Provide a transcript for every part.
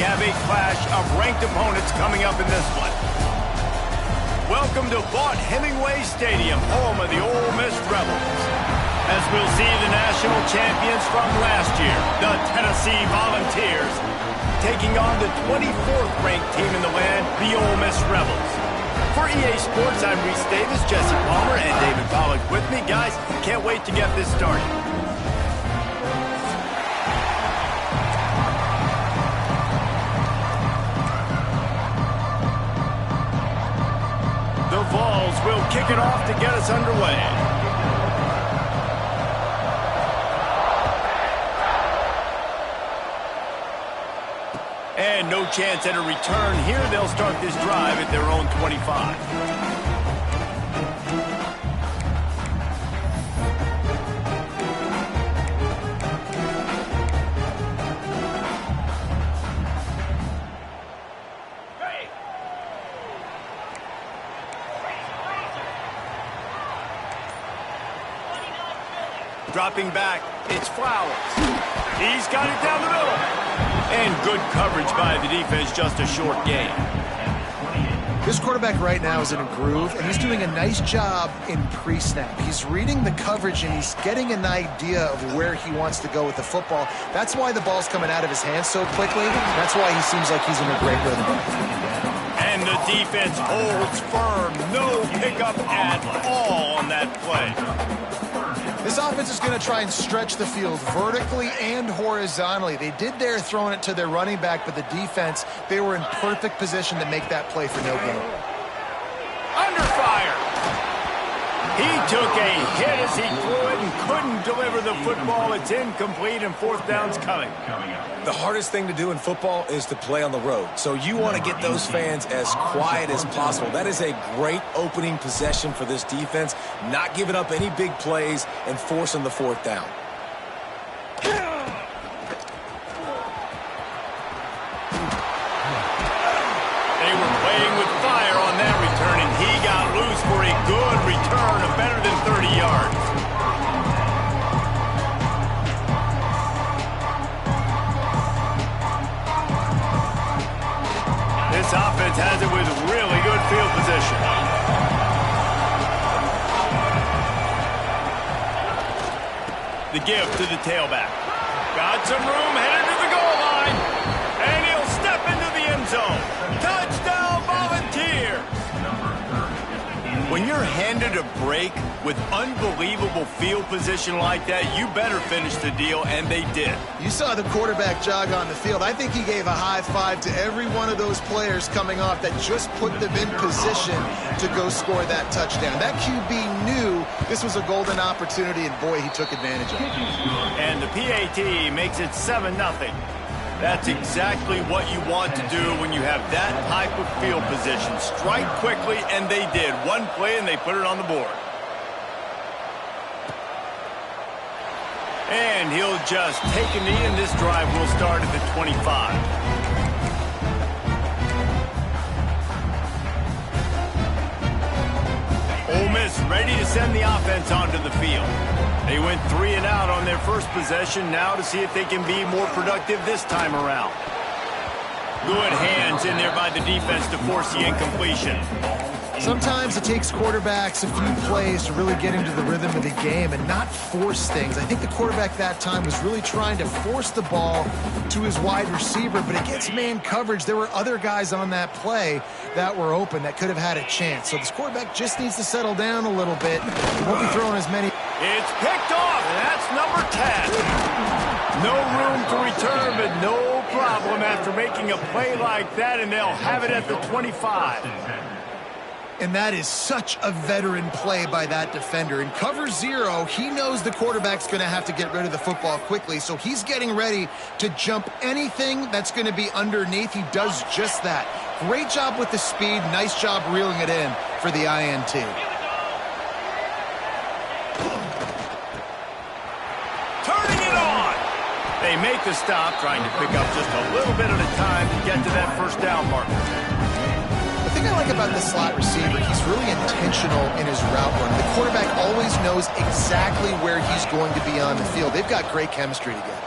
have a clash of ranked opponents coming up in this one. Welcome to Vaught Hemingway Stadium, home of the Ole Miss Rebels. As we'll see the national champions from last year, the Tennessee Volunteers, taking on the 24th ranked team in the land, the Ole Miss Rebels. For EA Sports, I'm Reese Davis, Jesse Palmer, and David Pollack with me. Guys, can't wait to get this started. The Vols will kick it off to get us underway. And no chance at a return here. They'll start this drive at their own 25. Dropping back, it's Flowers. He's got it down the middle. And good coverage by the defense, just a short gain. This quarterback right now is in a groove, and he's doing a nice job in pre-snap. He's reading the coverage, and he's getting an idea of where he wants to go with the football. That's why the ball's coming out of his hands so quickly. That's why he seems like he's in a great rhythm. And the defense holds firm. No pickup at all on that play. This offense is going to try and stretch the field vertically and horizontally. They did there throwing it to their running back, but the defense, they were in perfect position to make that play for no gain. Under fire. He took a hit as he threw it and couldn't deliver the football. It's incomplete and fourth down's coming. The hardest thing to do in football is to play on the road. So you want to get those fans as quiet as possible. That is a great opening possession for this defense. Not giving up any big plays and forcing the fourth down. They were playing with fire on that return, and he got loose for a good return of better than 30 yards. This offense has it with really good field position. The give to the tailback. Got some room, headed to the goal line. And he'll step into the end zone. Touchdown, Volunteers! When you're handed a break with unbelievable field position like that, you better finish the deal, and they did. You saw the quarterback jog on the field. I think he gave a high five to every one of those players coming off that just put them in position to go score that touchdown. That QB knew this was a golden opportunity, and boy, he took advantage of it. And the PAT makes it 7-0. That's exactly what you want to do when you have that type of field position. Strike quickly, and they did. One play, and they put it on the board. And he'll just take a knee, and this drive will start at the 25. Ole Miss ready to send the offense onto the field. They went 3 and out on their first possession, now to see if they can be more productive this time around. Good hands in there by the defense to force the incompletion. Sometimes it takes quarterbacks a few plays to really get into the rhythm of the game and not force things. I think the quarterback that time was really trying to force the ball to his wide receiver, but against man coverage, there were other guys on that play that were open that could have had a chance. So this quarterback just needs to settle down a little bit. He won't be throwing as many. It's picked off, and that's number 10. No room to return, but no problem after making a play like that, and they'll have it at the 25. And that is such a veteran play by that defender. In cover 0, he knows the quarterback's going to have to get rid of the football quickly, so he's getting ready to jump anything that's going to be underneath. He does just that. Great job with the speed. Nice job reeling it in for the INT. Turning it on. They make the stop, trying to pick up just a little bit at a time to get to that first down marker. The thing I like about the slot receiver, he's really intentional in his route run. The quarterback always knows exactly where he's going to be on the field. They've got great chemistry together.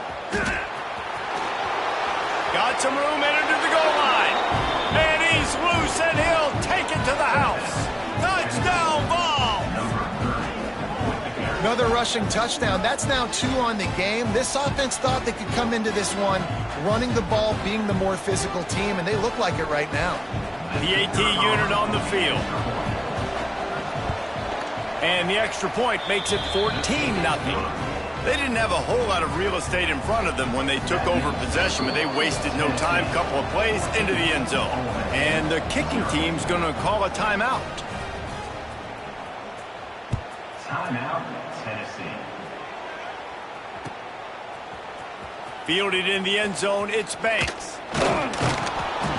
Got some room in into the goal line. And he's loose, and he'll take it to the house. Touchdown ball. Another rushing touchdown. That's now 2 on the game. This offense thought they could come into this one running the ball, being the more physical team, and they look like it right now. The AT unit on the field. And the extra point makes it 14-0. They didn't have a whole lot of real estate in front of them when they took over possession, but they wasted no time. Couple of plays into the end zone. And the kicking team's going to call a timeout. Timeout, Tennessee. Fielded in the end zone, it's Banks.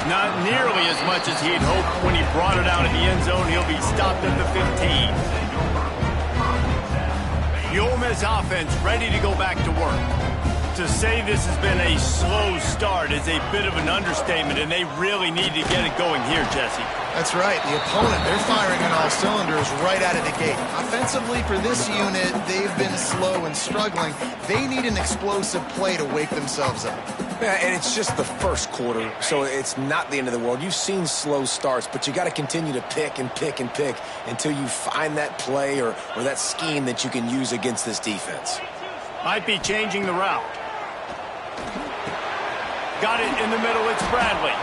Not nearly as much as he'd hoped when he brought it out in the end zone. He'll be stopped at the 15. The Ole Miss offense ready to go back to work. To say this has been a slow start is a bit of an understatement, and they really need to get it going here, Jesse. That's right. The opponent, they're firing on all cylinders right out of the gate. Offensively, for this unit, they've been slow and struggling. They need an explosive play to wake themselves up. Yeah, and it's just the first quarter, so it's not the end of the world. You've seen slow starts, but you got to continue to pick and pick and pick until you find that play or that scheme that you can use against this defense. Might be changing the route. Got it in the middle, it's Bradley.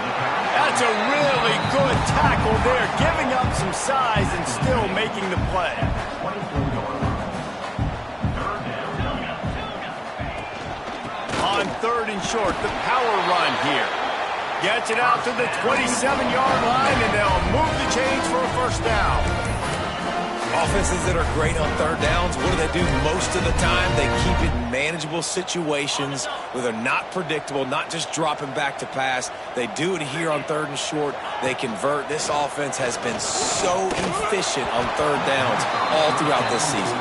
That's a really good tackle there, giving up some size and still making the play. On 3rd and short, the power run here. Gets it out to the 27-yard line, and they'll move the chains for a first down. Offenses that are great on 3rd downs, what do? Most of the time, they keep it in manageable situations where they're not predictable, not just dropping back to pass. They do it here on 3rd and short. They convert. This offense has been so efficient on 3rd downs all throughout this season.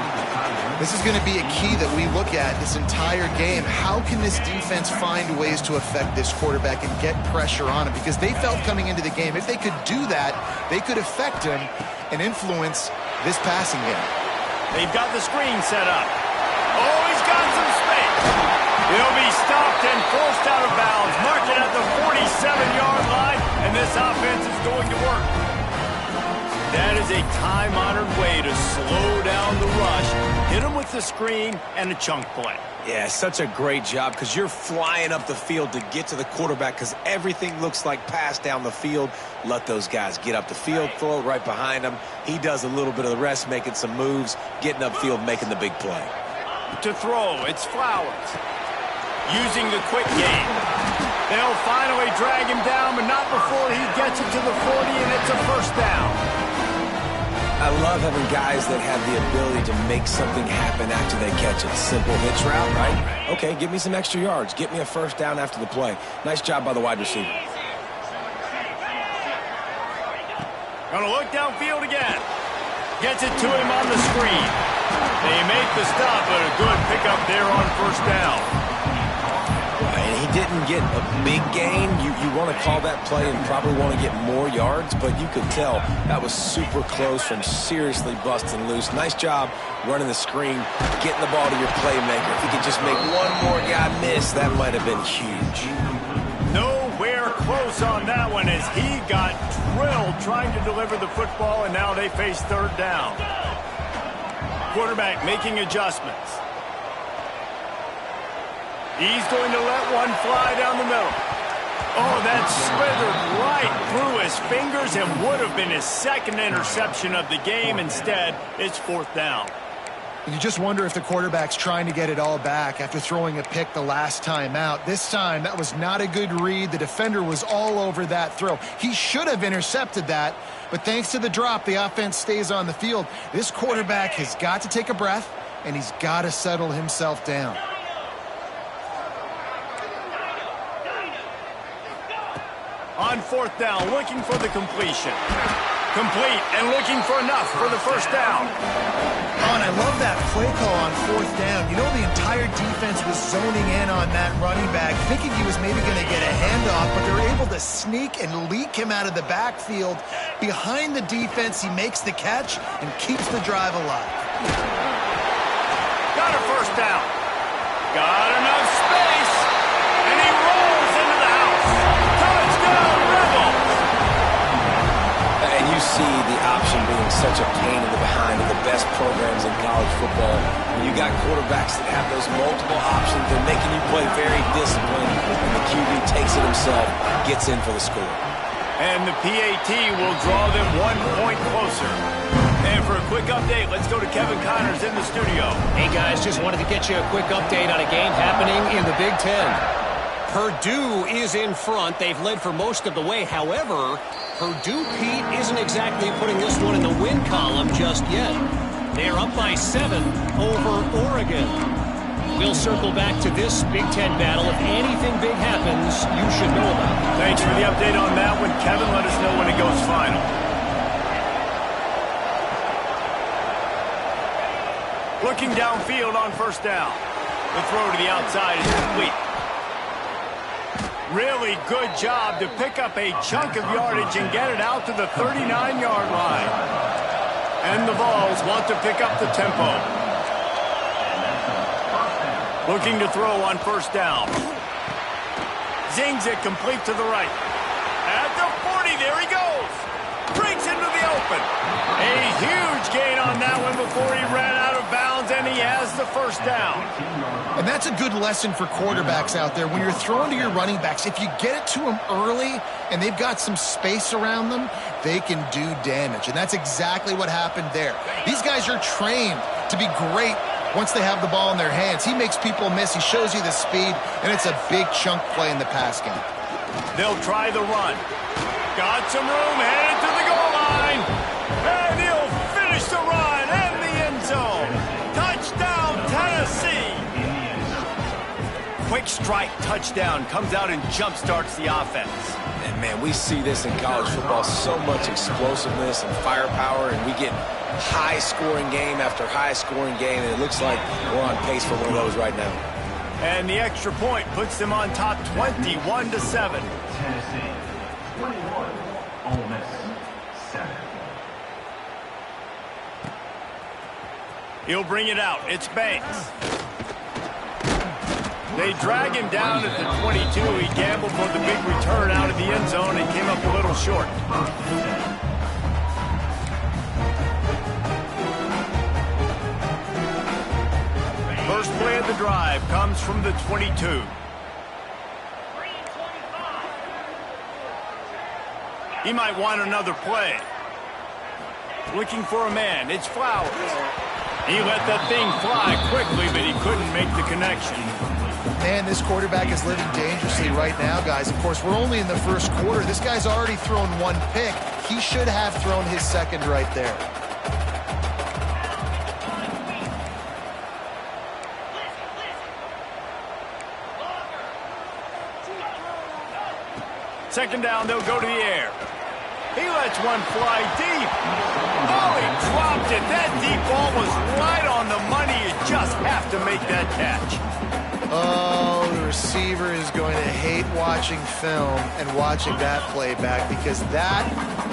This is going to be a key that we look at this entire game. How can this defense find ways to affect this quarterback and get pressure on him? Because they felt coming into the game, if they could do that, they could affect him and influence this passing game. They've got the screen set up. Oh, he's got some space. He'll be stopped and forced out of bounds. Mark it at the 47-yard line, and this offense is going to work. That is a time-honored way to slow down the rush, hit him with the screen, and a chunk play. Yeah, such a great job because you're flying up the field to get to the quarterback because everything looks like pass down the field. Let those guys get up the field, throw it right behind him. He does a little bit of the rest, making some moves, getting upfield, making the big play. To throw, it's Flowers. Using the quick game. They'll finally drag him down, but not before he gets it to the 40, and it's a first down. I love having guys that have the ability to make something happen after they catch it. Simple hitch route, right? Okay, give me some extra yards. Get me a first down after the play. Nice job by the wide receiver. Gonna look downfield again. Gets it to him on the screen. They make the stop, but a good pickup there on first down. And he didn't get a big gain. You want to call that play and probably want to get more yards, but you could tell that was super close from seriously busting loose. Nice job running the screen, getting the ball to your playmaker. If he could just make one more guy miss, that might have been huge. Nowhere close on that one as he got drilled trying to deliver the football, and now they face 3rd down. Quarterback making adjustments. He's going to let one fly down the middle. Oh, that slithered right through his fingers and would have been his 2nd interception of the game. Instead, it's 4th down. You just wonder if the quarterback's trying to get it all back after throwing a pick the last time out. This time, that was not a good read. The defender was all over that throw. He should have intercepted that, but thanks to the drop, the offense stays on the field. This quarterback has got to take a breath, and he's got to settle himself down. On 4th down, looking for the completion. Complete and looking for enough for the first down. Oh, and I love that play call on 4th down. You know, the entire defense was zoning in on that running back, thinking he was maybe going to get a handoff, but they're able to sneak and leak him out of the backfield. Behind the defense, he makes the catch and keeps the drive alive. Got a first down. Got enough space, and he rolls into the house. such a pain in the behind of the best programs in college football. When you got quarterbacks that have those multiple options, they're making you play very disciplined, and the QB takes it himself, gets in for the score. And the PAT will draw them 1 point closer. And for a quick update, let's go to Kevin Connors in the studio. Hey, guys, just wanted to get you a quick update on a game happening in the Big Ten. Purdue is in front. They've led for most of the way. However, Purdue, Pete, isn't exactly putting this one in the win column just yet. They're up by 7 over Oregon. We'll circle back to this Big Ten battle. If anything big happens, you should know about it. Thanks for the update on that one, Kevin. Let us know when it goes final. Looking downfield on first down. The throw to the outside is complete. Really good job to pick up a chunk of yardage and get it out to the 39-yard line. And the Vols want to pick up the tempo. Looking to throw on first down. Zings it complete to the right. At the 40, there he goes. Breaks into the open. A huge gain on that one before he ran out of bounds, and he has the first down. And that's a good lesson for quarterbacks out there. When you're throwing to your running backs, if you get it to them early and they've got some space around them, they can do damage. And that's exactly what happened there. These guys are trained to be great once they have the ball in their hands. He makes people miss. He shows you the speed, and it's a big chunk play in the pass game. They'll try the run. Got some room, headed to the goal line. And he'll finish the run in the end zone. Touchdown, Tennessee. Quick strike touchdown comes out and jump-starts the offense. And, man, we see this in college football, so much explosiveness and firepower, and we get high-scoring game after high-scoring game, and it looks like we're on pace for one of those right now. And the extra point puts them on top 21-7. Tennessee 21, Ole Miss 7. He'll bring it out. It's Banks. They drag him down at the 22. He gambled for the big return out of the end zone and came up a little short. First play of the drive comes from the 22. He might want another play. Looking for a man. It's Flowers. He let that thing fly quickly, but he couldn't make the connection. Man, this quarterback is living dangerously right now, guys. Of course, we're only in the first quarter. This guy's already thrown 1 pick. He should have thrown his second right there. Second down, they'll go to the air. He lets one fly deep. Oh, he dropped it. That deep ball was right on the money. You just have to make that catch. Oh, the receiver is going to hate watching film and watching that play back because that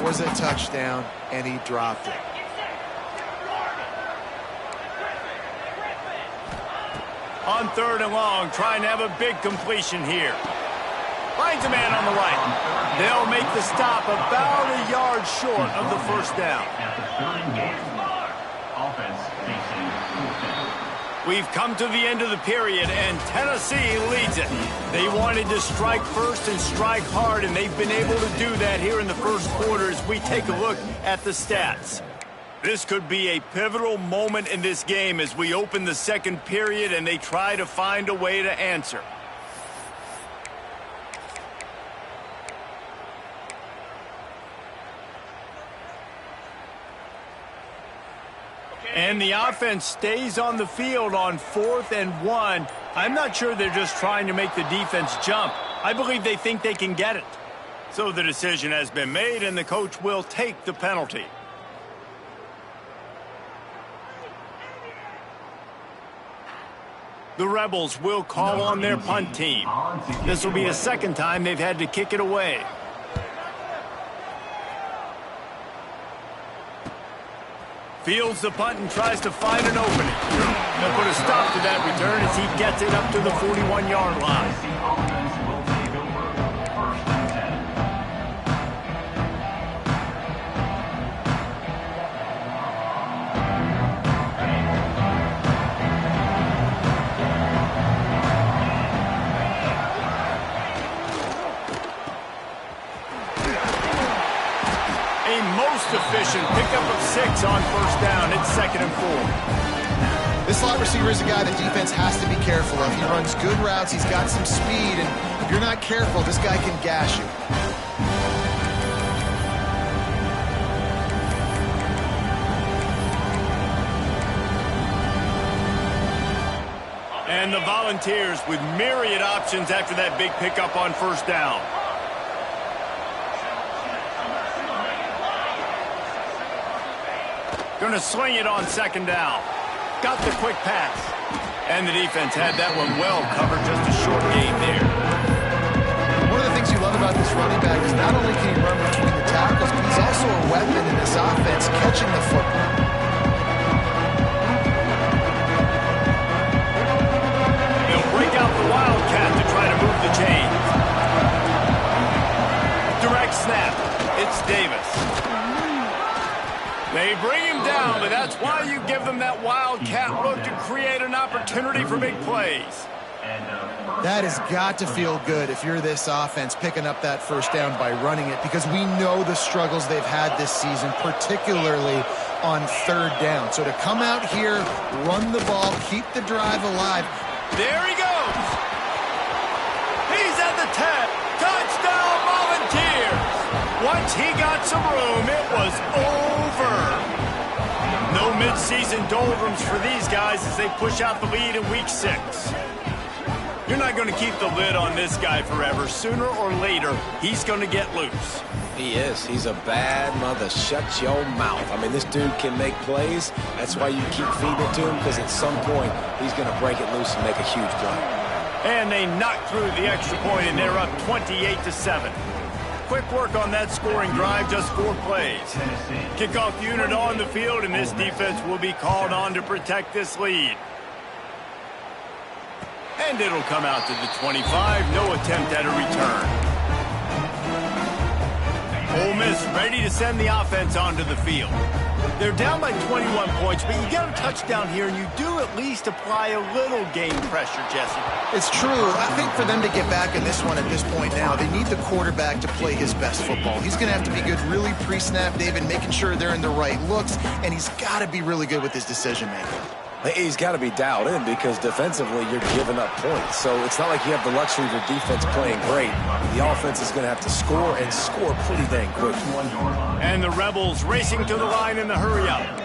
was a touchdown, and he dropped it. On third and long, trying to have a big completion here. Finds a man on the right. They'll make the stop about a yard short of the first down. At the third and goal. Offense facing fourth down. We've come to the end of the period, and Tennessee leads it. They wanted to strike first and strike hard, and they've been able to do that here in the first quarter as we take a look at the stats. This could be a pivotal moment in this game as we open the second period and they try to find a way to answer. And the offense stays on the field on 4th and 1. I'm not sure they're just trying to make the defense jump. I believe they think they can get it. So the decision has been made, and the coach will take the penalty. The Rebels will call on their punt team. This will be the second time they've had to kick it away. Fields the punt and tries to find an opening. They'll put a stop to that return as he gets it up to the 41-yard line. Offense will take over first and 10. most efficient pickup of 6 on first down. It's 2nd and 4. This slot receiver is a guy the defense has to be careful of. He runs good routes. He's got some speed, and if you're not careful, this guy can gash you. And the Volunteers with myriad options after that big pickup on first down. Going to swing it on 2nd down. Got the quick pass. And the defense had that one well covered. Just a short gain there. One of the things you love about this running back is not only can he run between the tackles, but he's also a weapon in this offense catching the football. They'll break out the Wildcat to try to move the chains. Direct snap. It's Davis. They bring him down, but that's why you give them that Wildcat look to create an opportunity for big plays. That has got to feel good if you're this offense picking up that first down by running it, because we know the struggles they've had this season, particularly on 3rd down. So to come out here, run the ball, keep the drive alive. There he goes. He's at the 10. Touchdown Volunteers. Once he got some room, it was over. No midseason doldrums for these guys as they push out the lead in week 6. You're not going to keep the lid on this guy forever. Sooner or later, he's going to get loose. He is. He's a bad mother. Shut your mouth. I mean, this dude can make plays. That's why you keep feeding it to him, because at some point, he's going to break it loose and make a huge play. And they knock through the extra point, and they're up 28-7. Quick work on that scoring drive, just 4 plays. Kickoff unit on the field, and this defense will be called on to protect this lead. And it'll come out to the 25. No attempt at a return. Ole Miss ready to send the offense onto the field. They're down by 21 points, but you get a touchdown here, and you do at least apply a little game pressure, Jesse. It's true. I think for them to get back in this one at this point now, they need the quarterback to play his best football. He's going to have to be good really pre-snap, David, making sure they're in the right looks, and he's got to be really good with his decision-making. He's got to be dialed in, because defensively you're giving up points. So it's not like you have the luxury of your defense playing great. The offense is going to have to score, and score pretty dang quick. And the Rebels racing to the line in the hurry-up.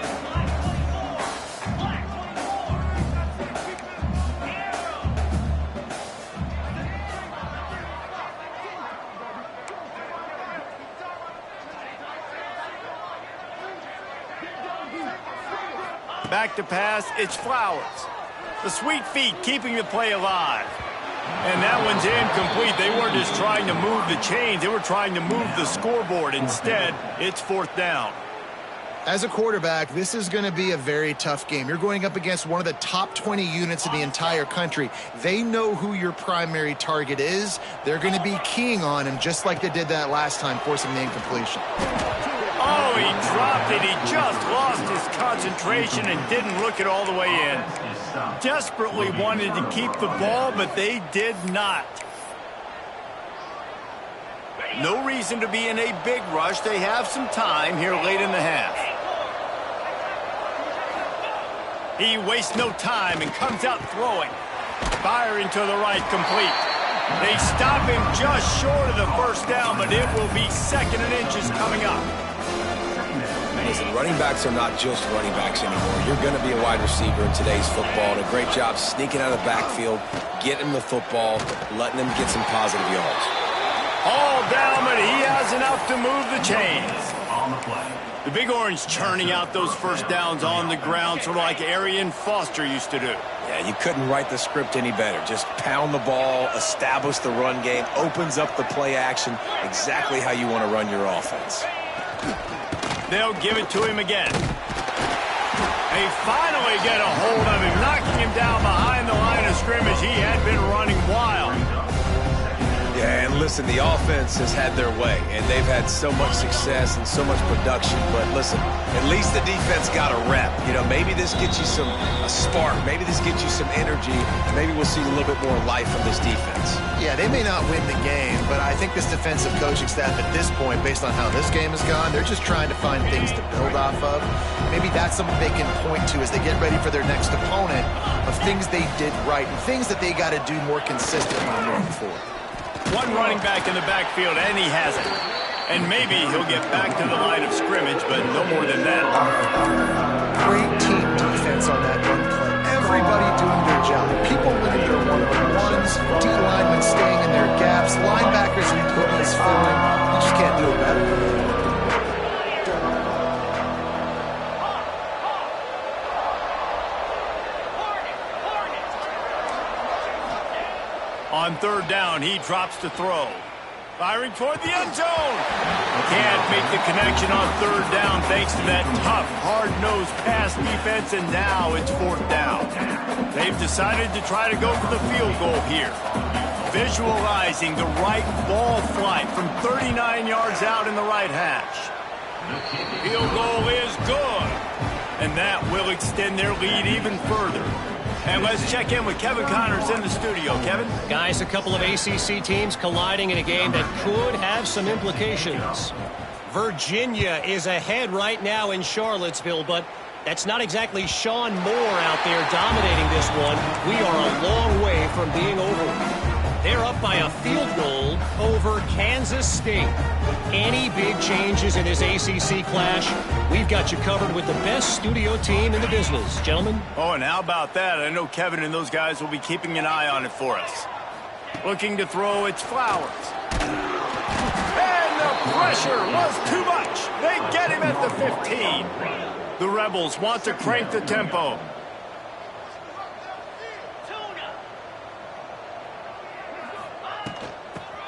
Back to pass, it's Flowers. The sweet feet keeping the play alive. And that one's incomplete. They weren't just trying to move the chains, they were trying to move the scoreboard. Instead, it's 4th down. As a quarterback, this is going to be a very tough game. You're going up against one of the top 20 units in the entire country. They know who your primary target is. They're going to be keying on him, just like they did that last time, forcing the incompletion. Oh, he dropped it. He just lost his concentration and didn't look it all the way in. Desperately wanted to keep the ball, but they did not. No reason to be in a big rush. They have some time here late in the half. He wastes no time and comes out throwing. Firing to the right, complete. They stop him just short of the first down, but it will be 2nd and inches coming up. Listen, running backs are not just running backs anymore. You're going to be a wide receiver in today's football. And a great job sneaking out of the backfield, getting the football, letting them get some positive yards. All down, but he has enough to move the chains. The Big Orange churning out those first downs on the ground, sort of like Arian Foster used to do. Yeah, you couldn't write the script any better. Just pound the ball, establish the run game, opens up the play action, exactly how you want to run your offense. They'll give it to him again. They finally get a hold of him, knocking him down behind the line of scrimmage. He had been running wild. Yeah, and listen, the offense has had their way, and they've had so much success and so much production. But listen, at least the defense got a rep. You know, maybe this gets you a spark. Maybe this gets you some energy. Maybe we'll see a little bit more life from this defense. Yeah, they may not win the game, but I think this defensive coaching staff at this point, based on how this game has gone, they're just trying to find things to build off of. Maybe that's something they can point to as they get ready for their next opponent, of things they did right and things that they got to do more consistently moving forward. One running back in the backfield, and he has it. And maybe he'll get back to the line of scrimmage, but no more than that. Great team defense on that run play. Everybody doing their job. People winning their one-on-ones, D-linemen staying in their gaps, linebackers and goodness filling. You just can't do it better. On third down, he drops to throw. Firing toward the end zone. Can't make the connection on third down thanks to that tough, hard-nosed pass defense, and now it's fourth down. They've decided to try to go for the field goal here. Visualizing the right ball flight from 39 yards out in the right hash. Field goal is good. And that will extend their lead even further. And let's check in with Kevin Connors in the studio. Kevin? Guys, a couple of ACC teams colliding in a game that could have some implications. Virginia is ahead right now in Charlottesville, but that's not exactly Sean Moore out there dominating this one. We are a long way from being over. They're up by a field goal over Kansas State. Any big changes in this ACC clash, we've got you covered with the best studio team in the business, gentlemen. Oh, and how about that? I know Kevin and those guys will be keeping an eye on it for us. Looking to throw, it's Flowers. And the pressure was too much. They get him at the 15. The Rebels want to crank the tempo.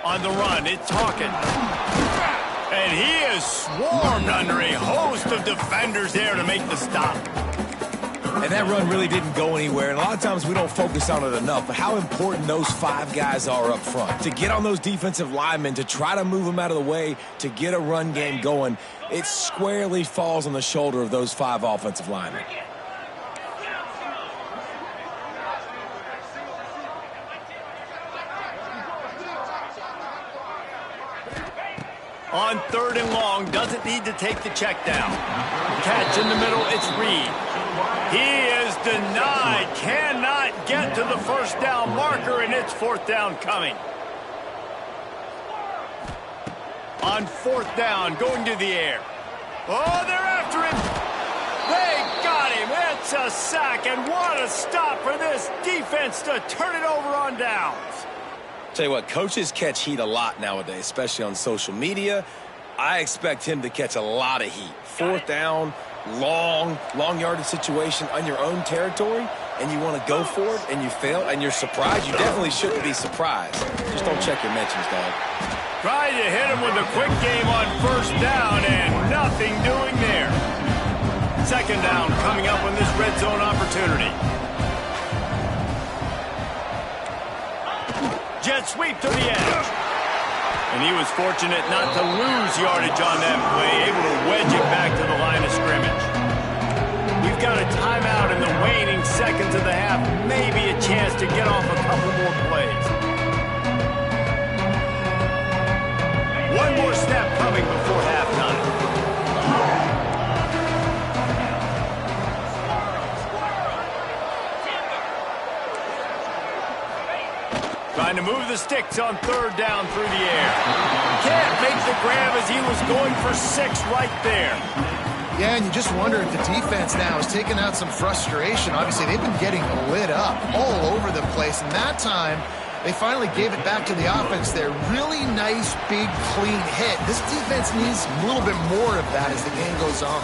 On the run, it's Hawkins. And he is swarmed under a host of defenders there to make the stop. And that run really didn't go anywhere. And a lot of times we don't focus on it enough, but how important those five guys are up front. To get on those defensive linemen, to try to move them out of the way, to get a run game going, it squarely falls on the shoulder of those five offensive linemen. On third and long, doesn't need to take the check down. Catch in the middle, it's Reed. He is denied, cannot get to the first down marker, and it's fourth down coming. On fourth down, going to the air. Oh, they're after him. They got him. It's a sack, and what a stop for this defense to turn it over on downs. Tell you what, coaches catch heat a lot nowadays, especially on social media. I expect him to catch a lot of heat. Fourth down, long yardage situation on your own territory, and you want to go for it, and you fail, and you're surprised. You definitely shouldn't be surprised. Just don't check your mentions, dog. Tried to hit him with a quick game on first down, and nothing doing there. Second down coming up on this red zone opportunity. Jet sweep to the edge. And he was fortunate not to lose yardage on that play, able to wedge it back to the line of scrimmage. We've got a timeout in the waning seconds of the half, maybe a chance to get off a couple more plays. One more snap coming before halftime. Trying to move the sticks on third down through the air. Can't make the grab as he was going for 6 right there. Yeah, and you just wonder if the defense now is taking out some frustration. Obviously, they've been getting lit up all over the place, and that time they finally gave it back to the offense there. Really nice, big, clean hit. This defense needs a little bit more of that as the game goes on.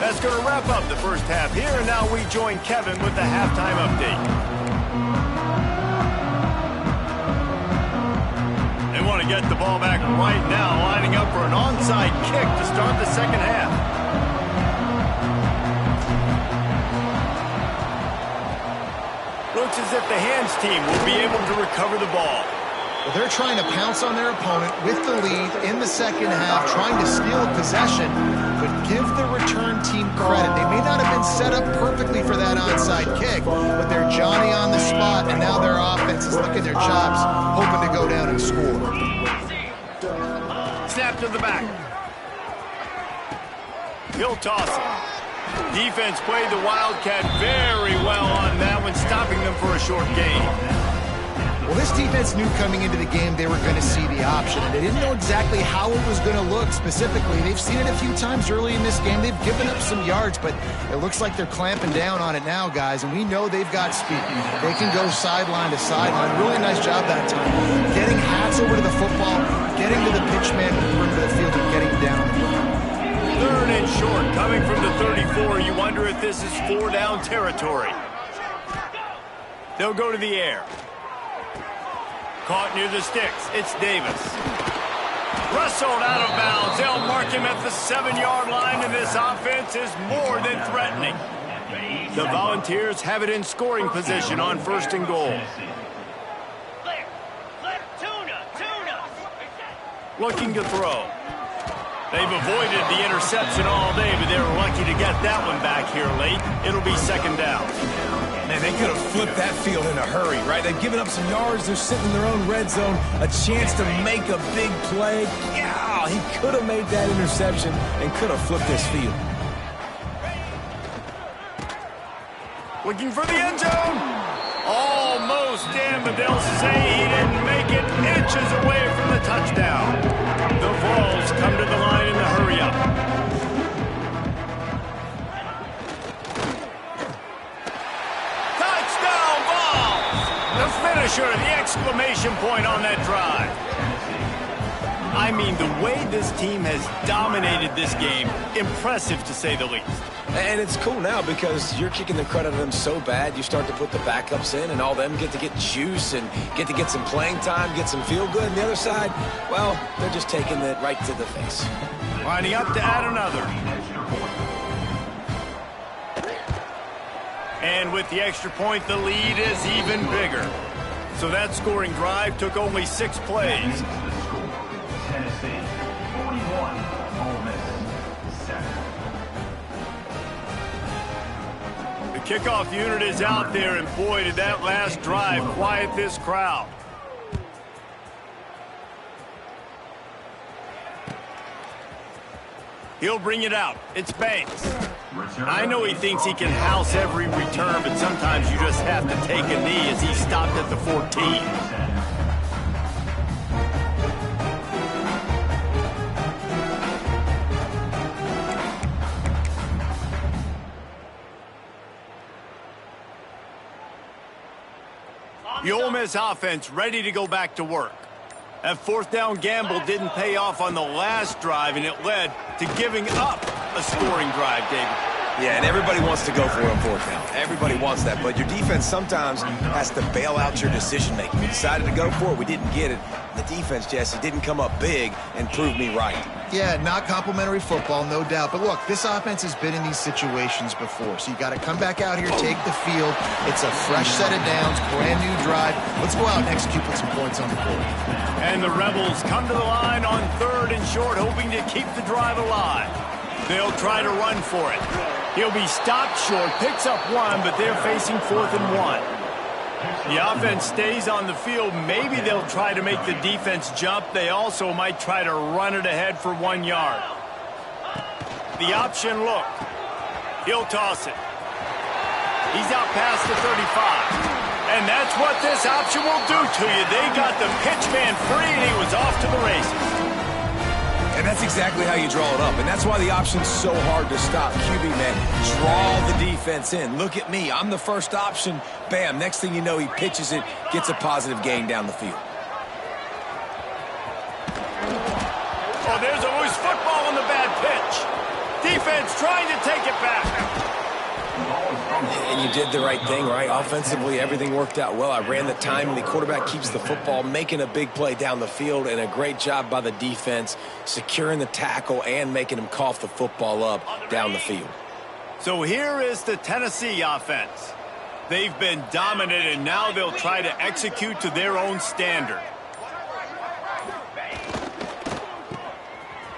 That's going to wrap up the first half here, and now we join Kevin with the halftime update. They want to get the ball back right now, lining up for an onside kick to start the second half. Looks as if the hands team will be able to recover the ball. Well, they're trying to pounce on their opponent with the lead in the second half, trying to steal a possession, but give the return team credit. They may not have been set up perfectly for that onside kick, but they're Johnny on the spot, and now their offense is licking their chops, hoping to go down and score. Snap to the back. He'll toss it. Defense played the Wildcat very well on that one, stopping them for a short gain. Well, this defense knew coming into the game they were going to see the option, and they didn't know exactly how it was going to look specifically. They've seen it a few times early in this game. They've given up some yards, but it looks like they're clamping down on it now, guys, and we know they've got speed. They can go sideline to sideline. Really nice job that time. Getting hats over to the football, getting to the pitch man in the perimeter of the field, and getting down the ground. Third and short, coming from the 34. You wonder if this is 4-down territory. They'll go to the air. Caught near the sticks. It's Davis. Wrestled out of bounds. They'll mark him at the 7-yard line, and this offense is more than threatening. The Volunteers have it in scoring position on 1st and goal. Looking to throw. They've avoided the interception all day, but they were lucky to get that one back here late. It'll be 2nd down. Man, they could have flipped that field in a hurry, right? They've given up some yards. They're sitting in their own red zone. A chance to make a big play. Yeah, he could have made that interception and could have flipped this field. Looking for the end zone. Almost in, but they'll say he didn't make it, inches away from the touchdown. The Vols come to the line in the hurry-up. Touchdown, Vols! The finisher, the exclamation point on that drive. I mean, the way this team has dominated this game, impressive to say the least. And it's cool now because you're kicking the credit of them so bad, you start to put the backups in, and all them get to get juice and get to get some playing time, get some feel good. And the other side, well, they're just taking it right to the face. Lining up to add another. And with the extra point, the lead is even bigger. So that scoring drive took only 6 plays. Tennessee, 41. Ole Miss, 7. The kickoff unit is out there, and boy, did that last drive quiet this crowd. He'll bring it out. It's Banks. I know he thinks he can house every return, but sometimes you just have to take a knee as he stopped at the 14. The Ole Miss offense ready to go back to work. That 4th down gamble didn't pay off on the last drive, and it led to giving up a scoring drive, David. Yeah, and everybody wants to go for it on 4th down. Everybody wants that, but your defense sometimes has to bail out your decision-making. We decided to go for it. We didn't get it. The defense, Jesse, didn't come up big and prove me right. Yeah, not complimentary football, no doubt. But look, this offense has been in these situations before. So you got to come back out here, take the field. It's a fresh set of downs, brand new drive. Let's go out and execute, put some points on the board. And the Rebels come to the line on 3rd and short, hoping to keep the drive alive. They'll try to run for it. He'll be stopped short, picks up 1, but they're facing 4th and 1. The offense stays on the field. Maybe they'll try to make the defense jump. They also might try to run it ahead for 1 yard. The option look. He'll toss it. He's out past the 35. And that's what this option will do to you. They got the pitch man free, and he was off to the races. And that's exactly how you draw it up. And that's why the option's so hard to stop. QB, man, draw the defense in. Look at me. I'm the first option. Bam. Next thing you know, he pitches it, gets a positive gain down the field. Oh, there's a loose football on the bad pitch. Defense trying to take it back. And you did the right thing, right? Offensively, everything worked out well. I ran the time, and the quarterback keeps the football, making a big play down the field, and a great job by the defense, securing the tackle and making him cough the football up down the field. So here is the Tennessee offense. They've been dominant, and now they'll try to execute to their own standard.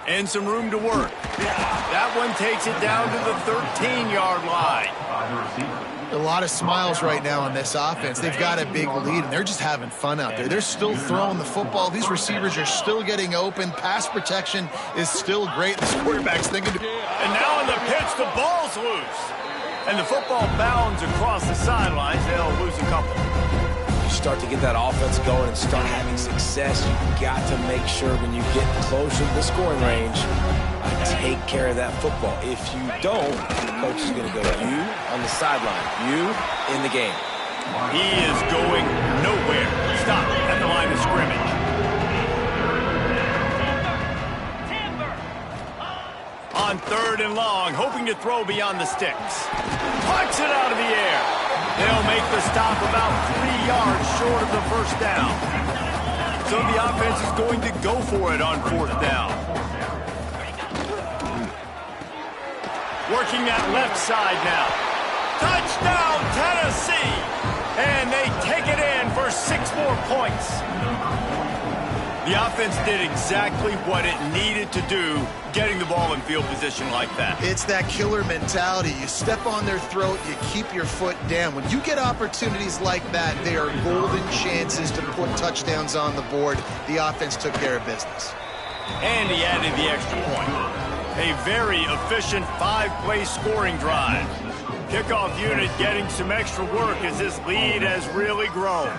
And some room to work. That one takes it down to the 13-yard line. A lot of smiles right now on this offense. They've got a big lead, and they're just having fun out there. They're still throwing the football. These receivers are still getting open. Pass protection is still great. This quarterback's thinking. And now in the pitch, the ball's loose. And the football bounds across the sidelines. They'll lose a couple. You start to get that offense going and start having success, you've got to make sure when you get closer to the scoring range, take care of that football. If you don't, the coach is going to go, you on the sideline, you in the game. He is going nowhere. Stop at the line of scrimmage. On 3rd and long, hoping to throw beyond the sticks. Pucks it out of the air. They'll make the stop about 3 yards short of the first down. So the offense is going to go for it on 4th down. Working that left side now. Touchdown, Tennessee! And they take it in for 6 more points. The offense did exactly what it needed to do, getting the ball in field position like that. It's that killer mentality. You step on their throat, you keep your foot down. When you get opportunities like that, they are golden chances to put touchdowns on the board. The offense took care of business. And he added the extra point. A very efficient 5-play scoring drive. Kickoff unit getting some extra work as this lead has really grown.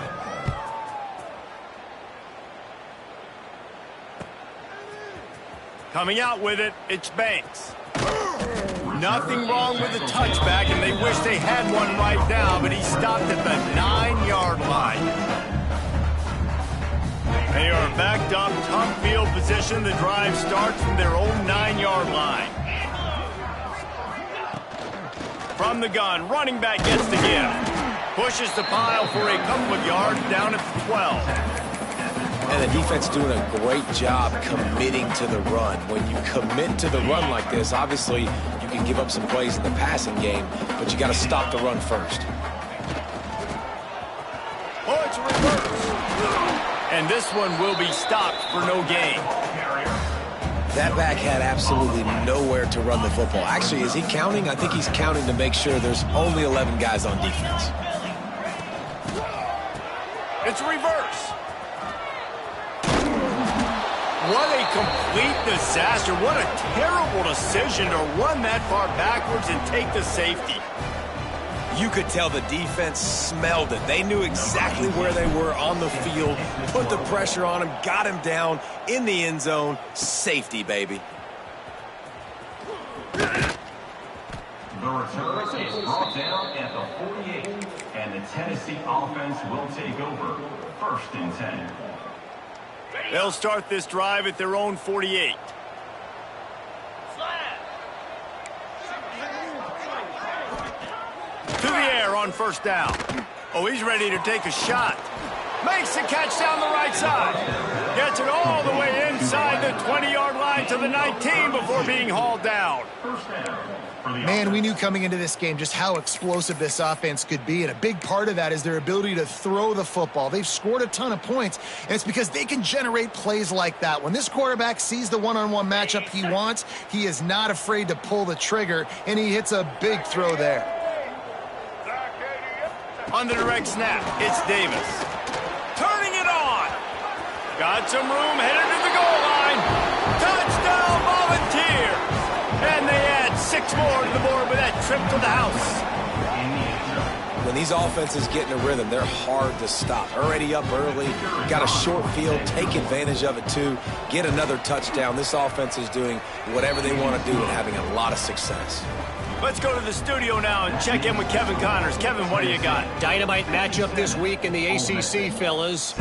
Coming out with it, it's Banks. Nothing wrong with the touchback, and they wish they had one right now, but he stopped at the 9-yard line. They are backed up, tough field position. The drive starts from their own 9-yard line. From the gun, running back gets the give. Pushes the pile for a couple of yards down at the 12. And the defense doing a great job committing to the run. When you commit to the run like this, obviously you can give up some plays in the passing game, but you got to stop the run first. Oh, it's a reverse. And this one will be stopped for no gain. That back had absolutely nowhere to run the football. Actually, is he counting? I think he's counting to make sure there's only 11 guys on defense. It's a reverse. What a complete disaster. What a terrible decision to run that far backwards and take the safety. You could tell the defense smelled it. They knew exactly where they were on the field, put the pressure on him, got him down in the end zone. Safety, baby. The return is brought down at the 48, and the Tennessee offense will take over 1st and 10. They'll start this drive at their own 48. To the air on 1st down. Oh, he's ready to take a shot. Makes the catch down the right side. Gets it all the way inside the 20-yard line to the 19 before being hauled down. Man, we knew coming into this game just how explosive this offense could be, and a big part of that is their ability to throw the football. They've scored a ton of points, and it's because they can generate plays like that. When this quarterback sees the one-on-one matchup he wants, he is not afraid to pull the trigger, and he hits a big throw there. On the direct snap, it's Davis. Turning it on. Got some room, headed to the goal line. Touchdown, Volunteers. And they add 6 more to the board with that trip to the house. When these offenses get in a rhythm, they're hard to stop. Already up early, got a short field, take advantage of it too, get another touchdown. This offense is doing whatever they want to do and having a lot of success. Let's go to the studio now and check in with Kevin Connors. Kevin, what do you got? Dynamite matchup this week in the ACC, fellas.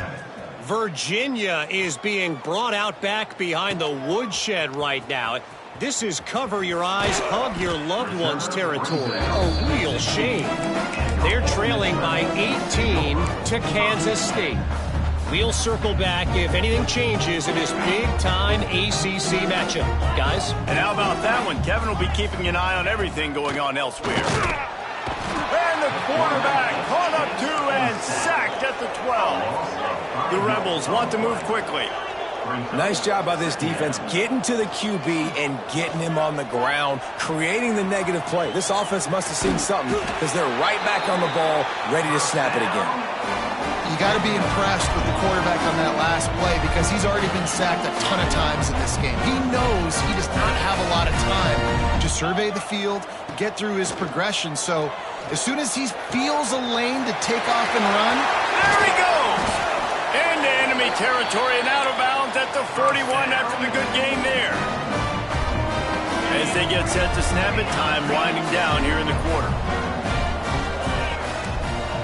Virginia is being brought out back behind the woodshed right now. This is cover your eyes, hug your loved ones territory. A real shame. They're trailing by 18 to Kansas State. We'll circle back if anything changes in this big-time ACC matchup. Guys? And how about that one? Kevin will be keeping an eye on everything going on elsewhere. And the quarterback caught up to and sacked at the 12. The Rebels want to move quickly. Nice job by this defense getting to the QB and getting him on the ground, creating the negative play. This offense must have seen something because they're right back on the ball, ready to snap it again. You got to be impressed with the quarterback on that last play because he's already been sacked a ton of times in this game. He knows he does not have a lot of time to survey the field, get through his progression. So as soon as he feels a lane to take off and run, there he goes! Into enemy territory and out of bounds at the 41 after the good game there. As they get set to snap it, time winding down here in the quarter.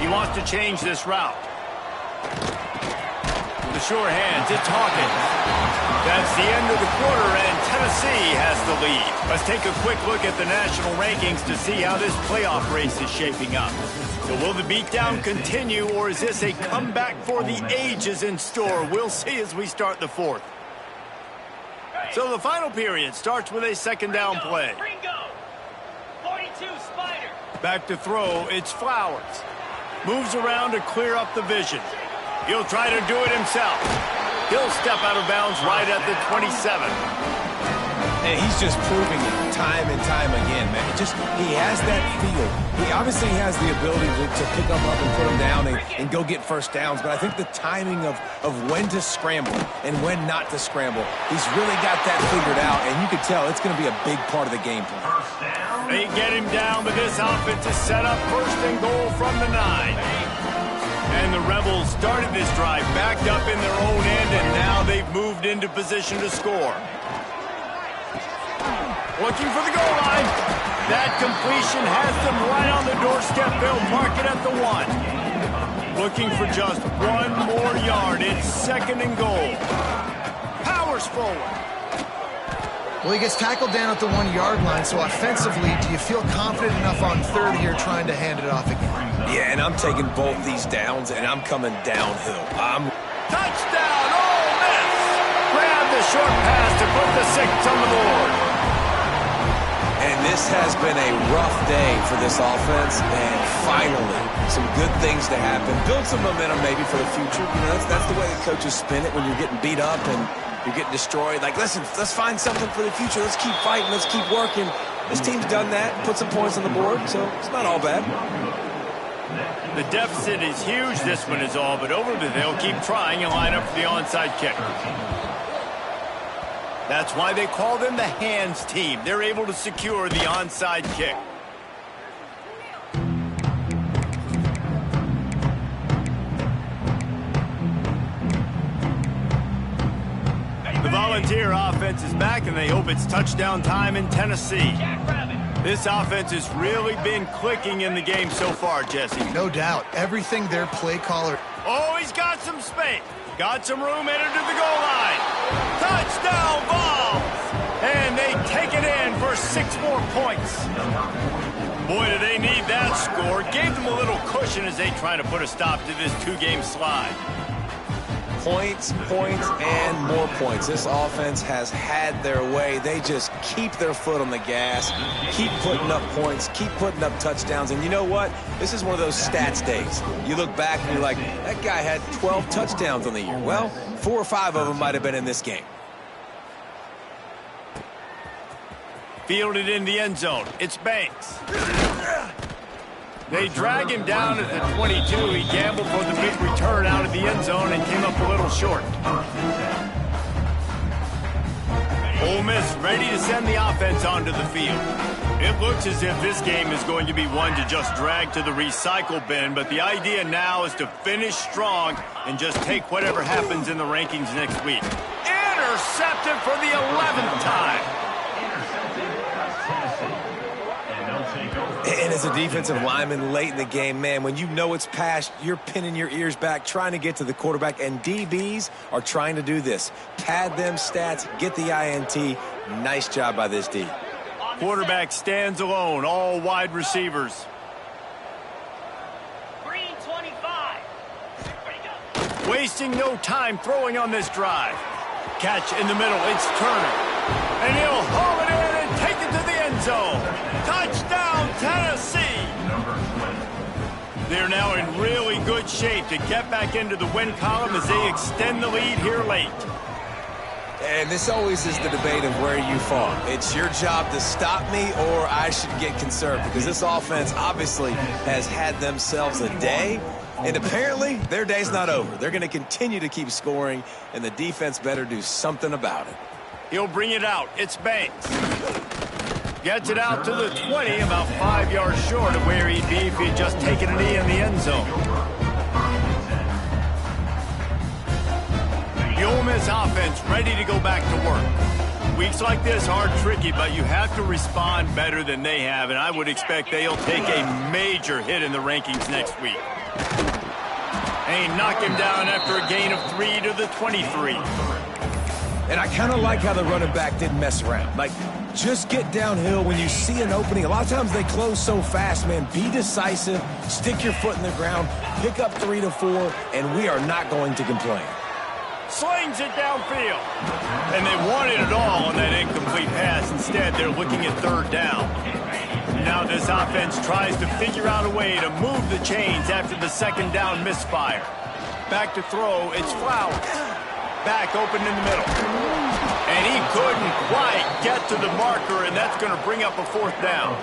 He wants to change this route. The sure hands, it's Hawkins. That's the end of the quarter, and Tennessee has the lead. Let's take a quick look at the national rankings to see how this playoff race is shaping up. So will the beatdown continue, or is this a comeback for the ages in store? We'll see as we start the fourth. So the final period starts with a second down play. 42 Spider. Back to throw, it's Flowers. Moves around to clear up the vision. He'll try to do it himself. He'll step out of bounds right at the 27. And he's just proving it time and time again, man. He has that feel. He obviously has the ability to pick up and put him down and go get first downs, but I think the timing of when to scramble and when not to scramble, he's really got that figured out, and you can tell it's going to be a big part of the game plan. They get him down, but this offense is set up first and goal from the 9. And the Rebels started this drive backed up in their own end, and now they've moved into position to score. Looking for the goal line. That completion has them right on the doorstep. They'll mark it at the 1. Looking for just one more yard. It's second and goal. Powers forward. well, he gets tackled down at the 1-yard line, so offensively, do you feel confident enough on third here trying to hand it off again? Yeah, and I'm taking both these downs, and I'm coming downhill. Touchdown, Ole Miss! Grab the short pass to put the 6 on the board. And this has been a rough day for this offense, and finally, some good things to happen. Build some momentum maybe for the future. You know, that's the way the coaches spin it when you're getting beat up and you're getting destroyed. Like, listen, let's find something for the future. Let's keep fighting. Let's keep working. This team's done that, put some points on the board, so it's not all bad. The deficit is huge. This one is all but over, but they'll keep trying and line up for the onside kick. That's why they call them the hands team. They're able to secure the onside kick. The Volunteer offense is back, and they hope it's touchdown time in Tennessee. This offense has really been clicking in the game so far, Jesse. No doubt. Everything their play caller... Oh, he's got some space. Got some room headed to the goal line. Touchdown, Vols! And they take it in for 6 more points. Boy, do they need that score. Gave them a little cushion as they try to put a stop to this 2-game slide. Points, and more points. This offense has had their way. They just keep their foot on the gas, keep putting up points, keep putting up touchdowns. And you know what? This is one of those stats days. You look back and you're like, that guy had 12 touchdowns on the year. Well, 4 or 5 of them might have been in this game. Fielded in the end zone. It's Banks. They drag him down at the 22. He gambled for the big return out of the end zone and came up a little short. Ole Miss ready to send the offense onto the field. It looks as if this game is going to be one to just drag to the recycle bin, but the idea now is to finish strong and just take whatever happens in the rankings next week. Intercepted for the 11th time. And as a defensive lineman late in the game, man, when you know it's past, you're pinning your ears back, trying to get to the quarterback, and DBs are trying to do this. Pad them stats, get the INT. Nice job by this D. Quarterback stands alone, all wide receivers. Green 25. Wasting no time throwing on this drive. Catch in the middle, it's Turner. And he'll haul it in and take it to the end zone. Touchdown, Tennessee! They're now in really good shape to get back into the win column as they extend the lead here late. And this always is the debate of where you fall. It's your job to stop me, or I should get concerned, because this offense obviously has had themselves a day, and apparently their day's not over. They're going to continue to keep scoring, and the defense better do something about it. He'll bring it out. It's Banks. Gets it out to the 20, about 5 yards short of where he'd be if he'd just taken a knee in the end zone. The Ole Miss offense ready to go back to work. Weeks like this are tricky, but you have to respond better than they have, and I would expect they'll take a major hit in the rankings next week. And he knocked him down after a gain of 3 to the 23. And I kind of like how the running back didn't mess around. Like, just get downhill when you see an opening. A lot of times they close so fast, man. Be decisive, stick your foot in the ground, pick up 3 to 4, and we are not going to complain. Slings it downfield. And they wanted it all on that incomplete pass. Instead, they're looking at third down. Now this offense tries to figure out a way to move the chains after the second down misfire. Back to throw, it's Flowers. Back open in the middle. And he couldn't quite get to the marker, and that's going to bring up a fourth down.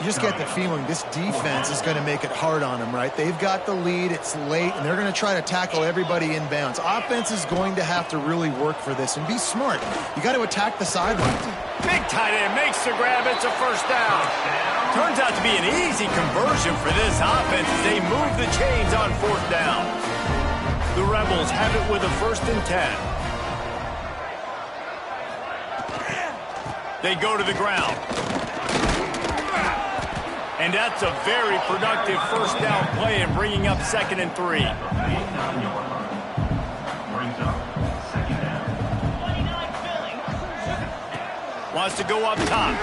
You just get the feeling this defense is going to make it hard on them, right? They've got the lead, it's late, and they're going to try to tackle everybody inbounds. Offense is going to have to really work for this and be smart. You got to attack the sidelines. Big tight end makes the grab, it's a first down. Turns out to be an easy conversion for this offense as they move the chains on fourth down. The Rebels have it with a 1st and 10. They go to the ground. And that's a very productive first down play and bringing up 2nd and 3. Wants to go up top.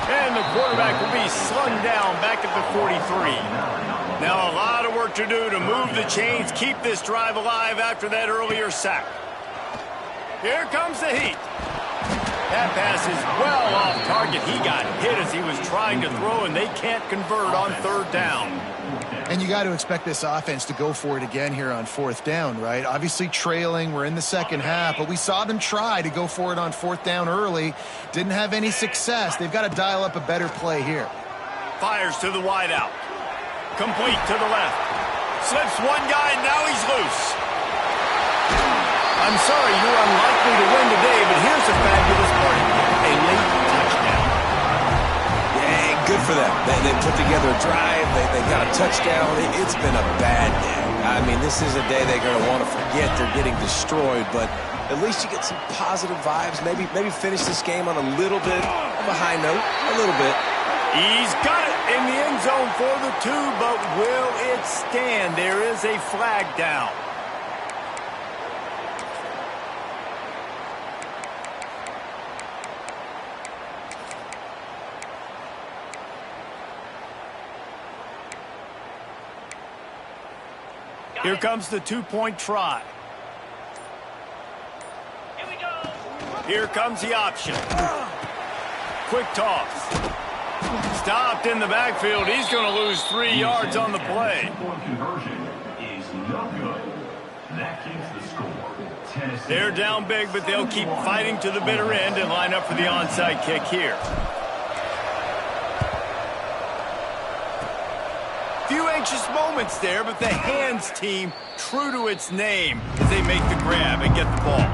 And the quarterback will be slung down back at the 43. Now a lot of work to do to move the chains, keep this drive alive after that earlier sack. Here comes the heat. That pass is well off target. He got hit as he was trying to throw, and they can't convert on third down. And you got to expect this offense to go for it again here on fourth down, right? Obviously trailing, we're in the second half, but we saw them try to go for it on fourth down early. Didn't have any success. They've got to dial up a better play here. Fires to the wideout. Complete to the left. Slips one guy, and now he's loose. I'm sorry you're unlikely to win today, but here's a fabulous play. A late touchdown. Yeah, good for them. They put together a drive. They got a touchdown. It's been a bad day. I mean, this is a day they're going to want to forget. They're getting destroyed, but at least you get some positive vibes. Maybe finish this game on a little bit of a high note. A little bit. He's got it in the end zone for the 2, but will it stand? There is a flag down. Here comes the 2-point try. Here we go. Here comes the option. Quick toss. Stopped in the backfield. He's going to lose 3 yards on the play. Point conversion is no good. That keeps the score. Tennessee. They're down big, but they'll keep fighting to the bitter end and line up for the onside kick here. Few anxious moments there, but the hands team true to its name as they make the grab and get the ball.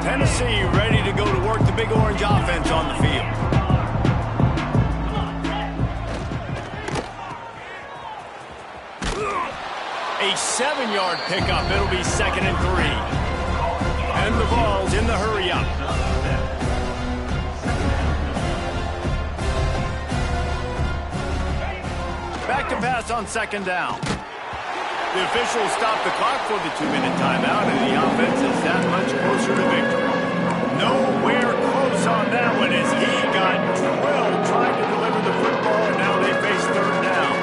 Tennessee ready to go to work the Big Orange offense on the field. A 7-yard pickup. It'll be 2nd and 3. And the ball's in the hurry up. Back to pass on 2nd down. The officials stop the clock for the 2-minute timeout, and the offense is that much closer to victory. Nowhere close on that one as he got drilled trying to deliver the football, and now they face third down.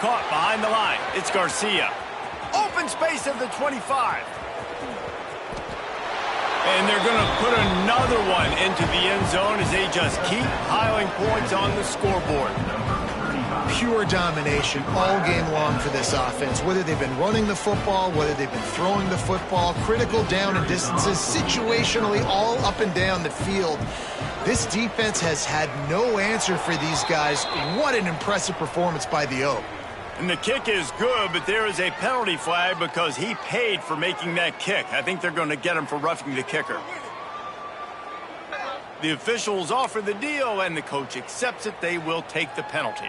Caught behind the line. It's Garcia. Open space at the 25. And they're going to put another one into the end zone as they just keep piling points on the scoreboard. pure domination all game long for this offense. Whether they've been running the football, whether they've been throwing the football, critical down and distances, situationally all up and down the field. This defense has had no answer for these guys. What an impressive performance by the Oak. And the kick is good, but there is a penalty flag because he paid for making that kick. I think they're going to get him for roughing the kicker. The officials offer the deal, and the coach accepts it. They will take the penalty.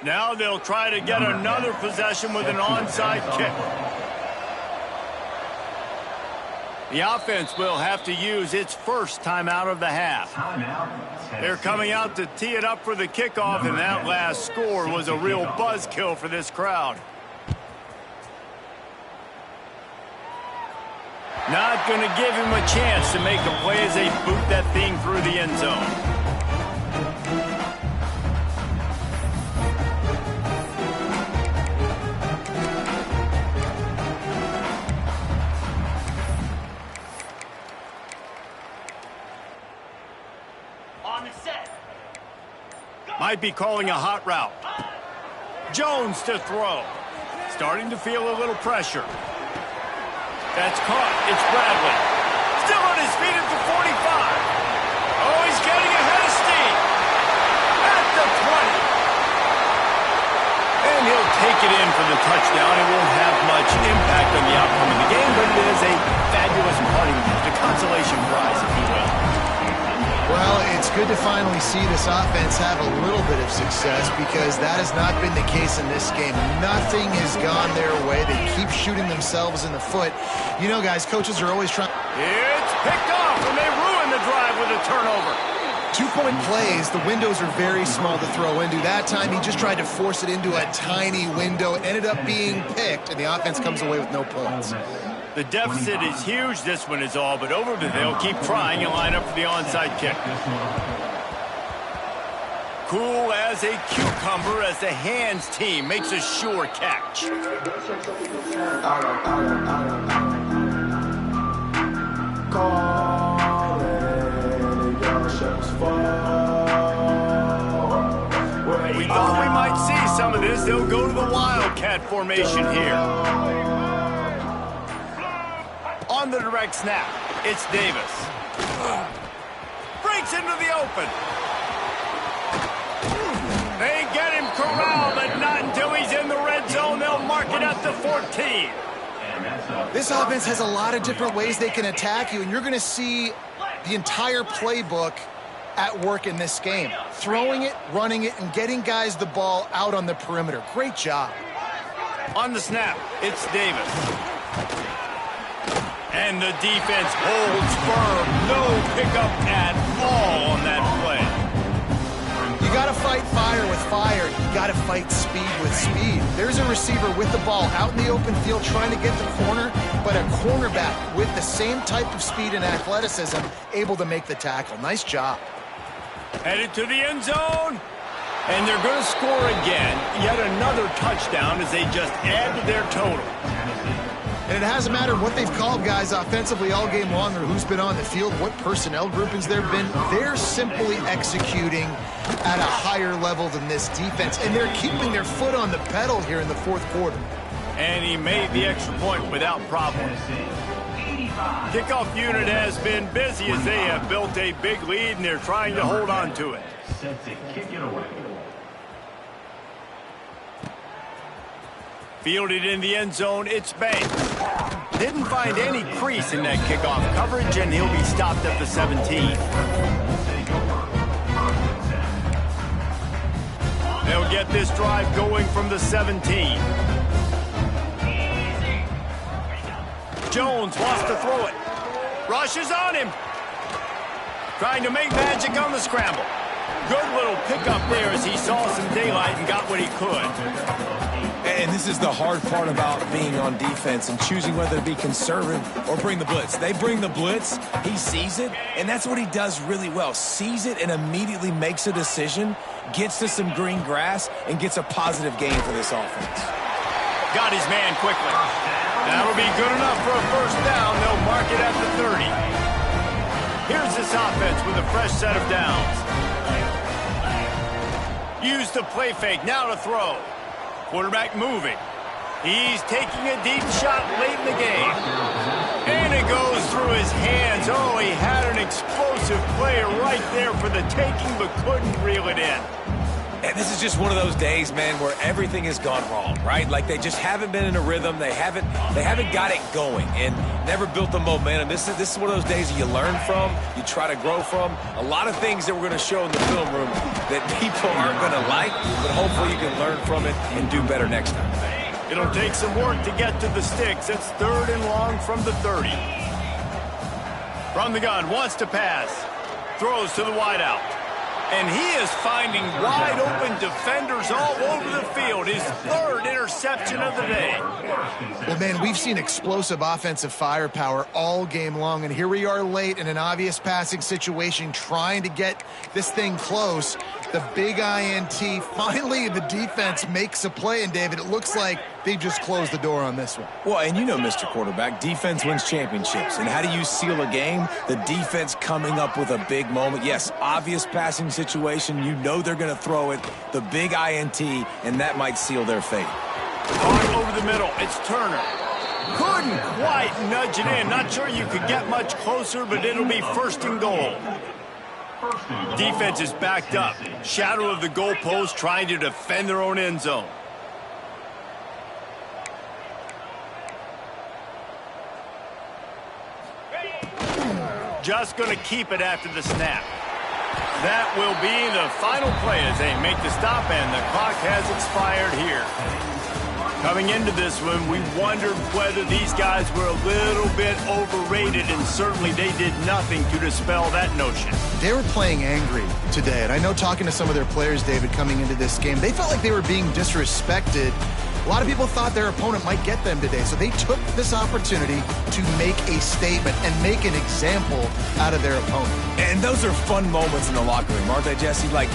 Now they'll try to get another possession with an onside kick. The offense will have to use its first timeout of the half. They're coming out to tee it up for the kickoff, and that last score was a real buzzkill for this crowd. Not going to give him a chance to make a play as they boot that thing through the end zone. Might be calling a hot route. Jones to throw. Starting to feel a little pressure. That's caught. It's Bradley. Still on his feet at the 45. Oh, he's getting ahead of steam. At the 20. And he'll take it in for the touchdown. It won't have much impact on the outcome of the game, but it is a fabulous parting gift, a consolation prize, if you will. Well, it's good to finally see this offense have a little bit of success because that has not been the case in this game. Nothing has gone their way. They keep shooting themselves in the foot. You know, guys, coaches are always trying. It's picked off, and they ruin the drive with a turnover. 2-point plays, the windows are very small to throw into. That time, he just tried to force it into a tiny window. It ended up being picked, and the offense comes away with no points. The deficit is huge. This one is all but over, but they'll keep trying and line up for the onside kick. Cool as a cucumber as the hands team makes a sure catch. We thought we might see some of this. They'll go to the Wildcat formation here. On the direct snap, it's Davis. Breaks into the open. They get him corralled, but not until he's in the red zone. They'll mark it at the 14. This offense has a lot of different ways they can attack you, and you're going to see the entire playbook at work in this game. Throwing it, running it, and getting guys the ball out on the perimeter. Great job. On the snap, it's Davis. And the defense holds firm. No pickup at all on that play. You got to fight fire with fire. You got to fight speed with speed. There's a receiver with the ball out in the open field trying to get the corner, but a cornerback with the same type of speed and athleticism able to make the tackle. Nice job. Headed to the end zone. And they're going to score again. Yet another touchdown as they just add to their total. And it hasn't mattered what they've called guys offensively all game long or who's been on the field, what personnel groupings there have been. They're simply executing at a higher level than this defense, and they're keeping their foot on the pedal here in the fourth quarter. And he made the extra point without problem. Kickoff unit has been busy as they have built a big lead, and they're trying to hold on to it. Set to kick it away. Fielded in the end zone, it's Banks. Didn't find any crease in that kickoff coverage, and he'll be stopped at the 17. They'll get this drive going from the 17. Jones wants to throw it. Rushes on him. Trying to make magic on the scramble. Good little pickup there as he saw some daylight and got what he could. And this is the hard part about being on defense and choosing whether to be conservative or bring the blitz. They bring the blitz, he sees it, and that's what he does really well. Sees it and immediately makes a decision, gets to some green grass, and gets a positive gain for this offense. Got his man quickly. That'll be good enough for a first down. They'll mark it at the 30. Here's this offense with a fresh set of downs. used the play fake. Now to throw. Quarterback moving. He's taking a deep shot late in the game. And it goes through his hands. Oh, he had an explosive play right there for the taking, but couldn't reel it in. And this is just one of those days, man, where everything has gone wrong, right? Like they just haven't been in a rhythm. They haven't got it going and never built the momentum. This is one of those days that you learn from, you try to grow from. A lot of things that we're going to show in the film room that people aren't going to like, but hopefully you can learn from it and do better next time. It'll take some work to get to the sticks. It's 3rd and long from the 30. From the gun, wants to pass. Throws to the wideout. And he is finding wide-open defenders all over the field. His 3rd interception of the day. Well, man, we've seen explosive offensive firepower all game long, and here we are late in an obvious passing situation trying to get this thing close. The big INT, finally the defense makes a play, and David, it looks like they just closed the door on this one. Well, and you know, Mr. Quarterback, defense wins championships. And how do you seal a game? The defense coming up with a big moment. Yes, obvious passing situation. You know they're going to throw it. The big INT, and that might seal their fate. All over the middle, it's Turner. Couldn't quite nudge it in. Not sure you could get much closer, but it'll be 1st and goal. Defense is backed up. Shadow of the goalpost trying to defend their own end zone. Just going to keep it after the snap. That will be the final play as they make the stop, and the clock has expired here. Coming into this one, we wondered whether these guys were a little bit overrated, and certainly they did nothing to dispel that notion. They were playing angry today, and I know talking to some of their players, David, coming into this game, they felt like they were being disrespected. A lot of people thought their opponent might get them today, so they took this opportunity to make a statement and make an example out of their opponent. And those are fun moments in the locker room, aren't they, Jesse? Like,